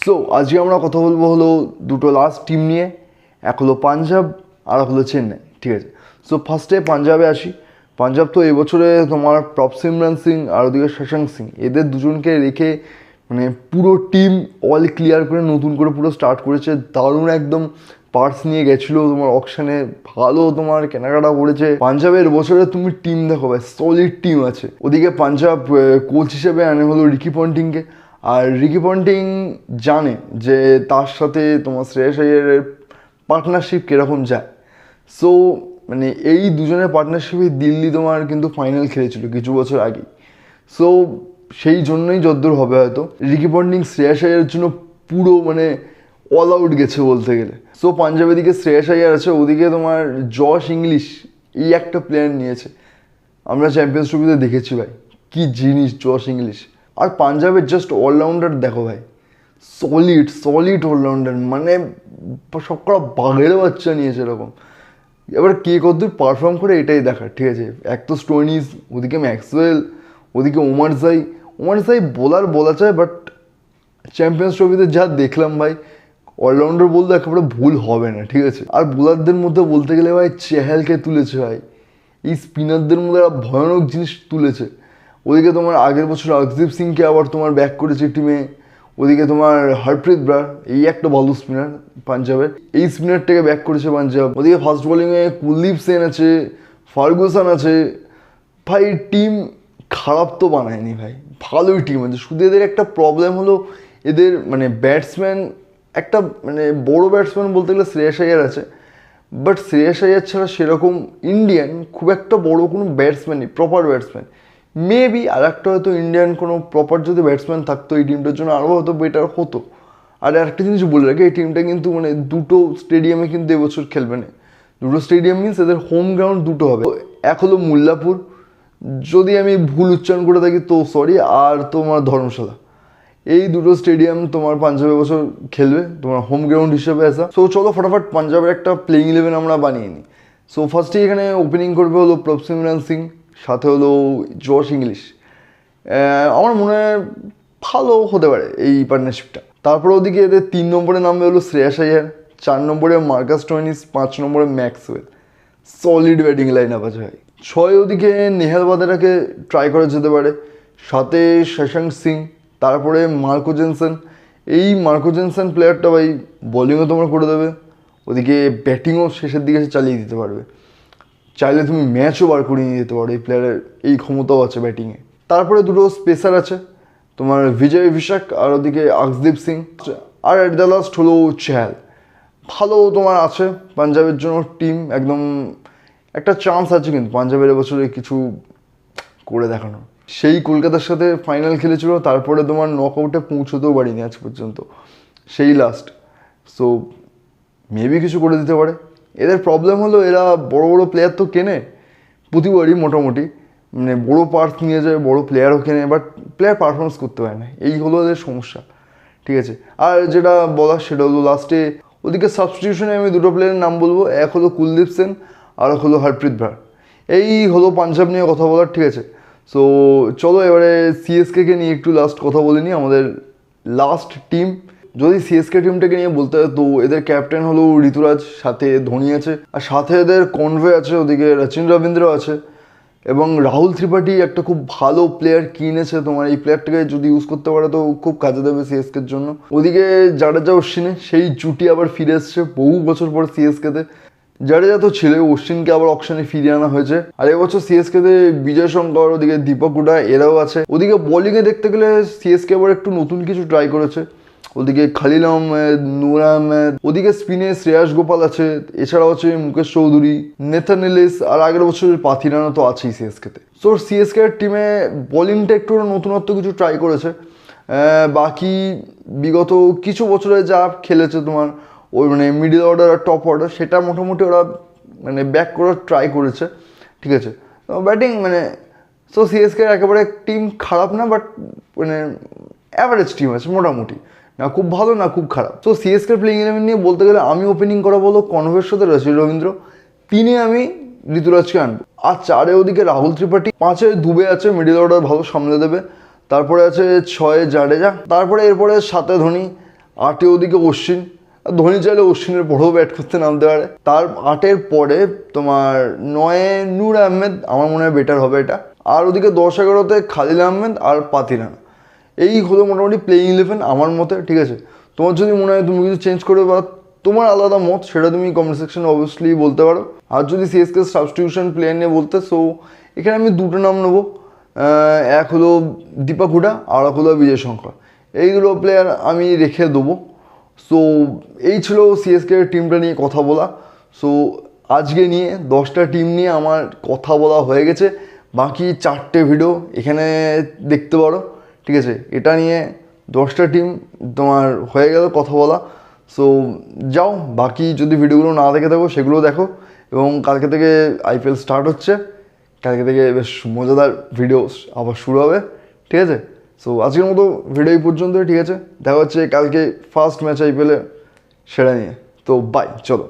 So আজকে আমরা কথা বলবো হলো দুটো লাস্ট টিম নিয়ে, এক হলো পাঞ্জাব আর এক হলো চেন্নাই। ঠিক আছে, সো ফার্স্টে পাঞ্জাবে আসি। পাঞ্জাব তো এবছরে তোমার প্রভসিমরন সিং আর ওদিকে শশাঙ্ক সিং, এদের দুজনকে রেখে মানে পুরো টিম অল ক্লিয়ার করে নতুন করে পুরো স্টার্ট করেছে। দারুণ একদম পার্টস নিয়ে গেছিলো তোমার অকশানে, ভালো তোমার কেনাকাটা করেছে। পাঞ্জাবের বছরে তুমি টিম দেখো ভাই, সলিড টিম আছে। ওদিকে পাঞ্জাব কোচ হিসেবে আনে হলো রিকি পন্টিংকে, আর রিকি পন্টিং জানে যে তার সাথে তোমার শ্রেয়াস আইয়ারের পার্টনারশিপ কীরকম যায়। সো মানে এই দুজনের পার্টনারশিপে দিল্লি তোমার কিন্তু ফাইনাল খেলেছিল কিছু বছর আগেই। সো সেই জন্যই যদ্দূর হবে হয়তো রিকি পন্টিং শ্রেয়াস আইয়ারের জন্য পুরো মানে অল আউট গেছে বলতে গেলে। সো পাঞ্জাবের দিকে শ্রেয়াস আইয়ার আছে, ওদিকে তোমার জশ ইংলিশ এই একটা প্লেয়ার নিয়েছে। আমরা চ্যাম্পিয়ন্স ট্রফিতে দেখেছি ভাই কি জিনিস জশ ইংলিশ। আর পাঞ্জাবের জাস্ট অলরাউন্ডার দেখো ভাই, সলিড অলরাউন্ডার, মানে সবকটা বাঘের বাচ্চা নিয়েছে এরকম। এবার কে কতদূর পারফর্ম করে এটাই দেখার। ঠিক আছে, এক তো স্টোনিস, ওদিকে ম্যাক্সওয়েল, ওদিকে ওমার জাই বলা চায়, বাট চ্যাম্পিয়ন্স ট্রফিতে যা দেখলাম ভাই, অলরাউন্ডার বলতে একেবারে ভুল হবে না। ঠিক আছে, আর বোলারদের মধ্যে বলতে গেলে ভাই চেহালকে তুলেছে ভাই, এই স্পিনারদের মধ্যে একটা ভয়ানক জিনিস তুলেছে। ওদিকে তোমার আগের বছর অর্শদীপ সিংকে আবার তোমার ব্যাক করেছে টিমে। ওদিকে তোমার হরপ্রীত ব্রার, এই একটা ভালো স্পিনার পাঞ্জাবের, এই স্পিনারটাকে ব্যাক করেছে পাঞ্জাব। ওদিকে ফার্স্ট বোলিংয়ে কুলদীপ সেন আছে, ফার্গুসন আছে। ভাই টিম খারাপ তো বানায়নি ভাই, ভালোই টিম আছে। শুধু এদের একটা প্রবলেম হলো এদের মানে ব্যাটসম্যান, একটা মানে বড় ব্যাটসম্যান বলতে গেলে শ্রেয়াস আইয়ার আছে, বাট শ্রেয়াস আইয়ার ছাড়া সেরকম ইন্ডিয়ান খুব একটা বড় কোনো ব্যাটসম্যান নেই, প্রপার ব্যাটসম্যান। মেবি আর একটা হয়তো ইন্ডিয়ান কোনো প্রপার যদি ব্যাটসম্যান থাকতো এই টিমটার জন্য আরও হয়তো বেটার হতো। আর একটা জিনিস বলে রাখি, এই টিমটা কিন্তু মানে দুটো স্টেডিয়ামে কিন্তু এবছর খেলবে না। দুটো স্টেডিয়াম মিনস এদের হোম গ্রাউন্ড দুটো হবে, এক হলো মুল্লাপুর, যদি আমি ভুল উচ্চারণ করে থাকি তো সরি, আর তোমার ধর্মশালা। এই দুটো স্টেডিয়াম তোমার পাঞ্জাবে বছর খেলবে তোমার হোম গ্রাউন্ড হিসেবে আসা। সো চলো ফটাফট পাঞ্জাবের একটা প্লেইং 11 আমরা বানিয়ে নিই। সো ফার্স্টে এখানে ওপেনিং করবে হলো প্রভসিমরন সিং, সাথে হলো জশ ইংলিশ। আমার মনে হয় ভালো হতে পারে এই পার্টনারশিপটা। তারপরে ওদিকে এদের 3 নম্বরে নামবে হলো শ্রেয়াস আইয়ার, 4 নম্বরে মার্কাস স্টোইনিস, 5 নম্বরে Maxwell. Solid batting line up আছে ভাই। 6 ওদিকে নেহাল বাদেরাকে ট্রাই করা যেতে পারে, সাথে শশাঙ্ক সিং, তারপরে মার্কো জেনসন। এই মার্কো জেনসন প্লেয়ারটা ভাই বোলিংও তোমার করে দেবে, ওদিকে ব্যাটিংও শেষের দিকে চালিয়ে দিতে পারবে। চাইলে তুমি ম্যাচও বার করিয়ে নিয়ে যেতে পারো, এই প্লেয়ারের এই ক্ষমতাও আছে ব্যাটিংয়ে। তারপরে দুটো স্পেসার আছে তোমার বিজয় অভিষেক আর ওদিকে অর্শদীপ সিং, আর এট দ্য লাস্ট হলো চেহাল। ভালো তোমার আছে পাঞ্জাবের জন্য টিম, একদম একটা চান্স আছে কিন্তু পাঞ্জাবের এবছরে কিছু করে দেখানো। সেই কলকাতার সাথে ফাইনাল খেলেছিল, তারপরে তোমার নক আউটে পৌঁছতেও পারিনি আজ পর্যন্ত, সেই লাস্ট। সো মেবি কিছু করে দিতে পারে। এদের প্রবলেম হলো এরা বড় বড় প্লেয়ার তো কেনে প্রতিবারই মোটামুটি, মানে বড়ো পার্টস নিয়ে যায়, বড়ো প্লেয়ারও কেনে, বাট প্লেয়ার পারফরমেন্স করতে পারে না, এই হলো এদের সমস্যা। ঠিক আছে, আর যেটা বলার সেটা হলো লাস্টে ওদিকে সাবস্টিটিউশনে আমি দুটো প্লেয়ারের নাম বলবো, এক হলো কুলদীপ সেন আর এক হলো হরপ্রীত ব্রার। এই হলো পাঞ্জাব নিয়ে কথা বলার। ঠিক আছে, সো চলো এবারে সিএসকে নিয়ে একটু লাস্ট কথা বলে নিই, আমাদের লাস্ট টিম। যদি সিএসকে টিমটাকে নিয়ে বলতে হয় তো এদের ক্যাপ্টেন হলো ঋতুরাজ, সাথে ধোনি আছে, আর সাথে এদের কনভে আছে, ওদিকে রচিন রবীন্দ্র আছে, এবং রাহুল ত্রিপাঠী একটা খুব ভালো প্লেয়ার কিনেছে তোমার। এই প্লেয়ারটাকে যদি ইউজ করতে পারে তো খুব কাজে দেবে সিএসকের জন্য। ওদিকে জাডেজা অশ্বিনে সেই জুটি আবার ফিরে এসছে বহু বছর পর সিএসকেতে। জাডেজা তো ছিল, অশ্বিনকে আবার অকশনে ফিরিয়ে আনা হয়েছে। আর এবছর সিএসকেতে বিজয় শঙ্কর, ওদিকে দীপক হুডা এরাও আছে। ওদিকে বোলিংয়ে দেখতে গেলে সিএসকে আবার একটু নতুন কিছু ট্রাই করেছে, ওদিকে খালিল আহমেদ, নূর আহমেদ, ওদিকে স্পিনে শ্রেয়াস গোপাল আছে, এছাড়াও আছে মুকেশ চৌধুরী, নেথান এলিস, আর আগের বছরের পাথিরানা তো আছেই সিএসকেতে। সো সিএসকে টিমে বোলিংটা একটু নতুনত্ব কিছু ট্রাই করেছে। বাকি বিগত কিছু বছরে যা খেলেছে তোমার ওই মানে মিডল অর্ডার আর টপ অর্ডার, সেটা মোটামুটি ওরা মানে ব্যাক করার ট্রাই করেছে। ঠিক আছে, ব্যাটিং মানে সো সিএসকে একেবারে টিম খারাপ না, বাট মানে অ্যাভারেজ টিম আছে মোটামুটি, না খুব ভালো না খুব খারাপ। তো সিএসকে প্লেইং 11 নিয়ে বলতে গেলে আমি ওপেনিং করা বলো কনভের সাথে রচিন রবীন্দ্র, 3-এ আমি ঋতুরাজকে আনবো, আর 4-এ ওদিকে রাহুল ত্রিপাঠী, 5-এ দুবে আছে মিডল অর্ডার ভালো সামলে দেবে, তারপরে আছে 6-এ জাডেজা, তারপরে এরপরে 7-এ ধোনি, 8-এ ওদিকে অশ্বিন, আর ধোনি চাইলে অশ্বিনের পরেও ব্যাট করতে নামতে পারে। তার 8-এর পরে তোমার 9-এ নূর আহমেদ, আমার মনে হয় বেটার হবে এটা। আর ওদিকে 10-11-তে খালিল আহমেদ আর পাতিল রানা। এই হলো মোটামুটি প্লেইং 11 আমার মতে, ঠিক আছে। তোমার যদি মনে হয় তুমি কিছু চেঞ্জ করে বা তোমার আলাদা মত, সেটা তুমি কমেন্ট সেকশনে অবভিয়াসলি বলতে পারো। আর যদি সিএসকে সাবস্টিটিউশন প্লেয়ার নিয়ে বলতে, সো এখানে আমি দুটো নাম নেবো। এক হলো দীপক হুডা আর এক হলো বিজয় শঙ্কর। এই দুটো প্লেয়ার আমি রেখে দেবো। সো এই ছিল সিএসকে টিমটা নিয়ে কথা বলা। সো আজকে নিয়ে 10টা টিম নিয়ে আমার কথা বলা হয়ে গেছে। বাকি 4টে ভিডিও এখানে দেখতে পারো, ঠিক আছে। এটা নিয়ে 10টা টিম তোমার হয়ে গেল কথা বলা। সো যাও, বাকি যদি ভিডিওগুলো না দেখে থাকো সেগুলো দেখো। এবং কালকে থেকে আইপিএল স্টার্ট হচ্ছে, কালকে থেকে বেশ মজাদার ভিডিও আবার শুরু হবে, ঠিক আছে। সো আজকের মতো ভিডিও এই পর্যন্তই, ঠিক আছে। দেখা হচ্ছে কালকে ফার্স্ট ম্যাচ আইপিএলে সেটা নিয়ে। তো বাই, চলো।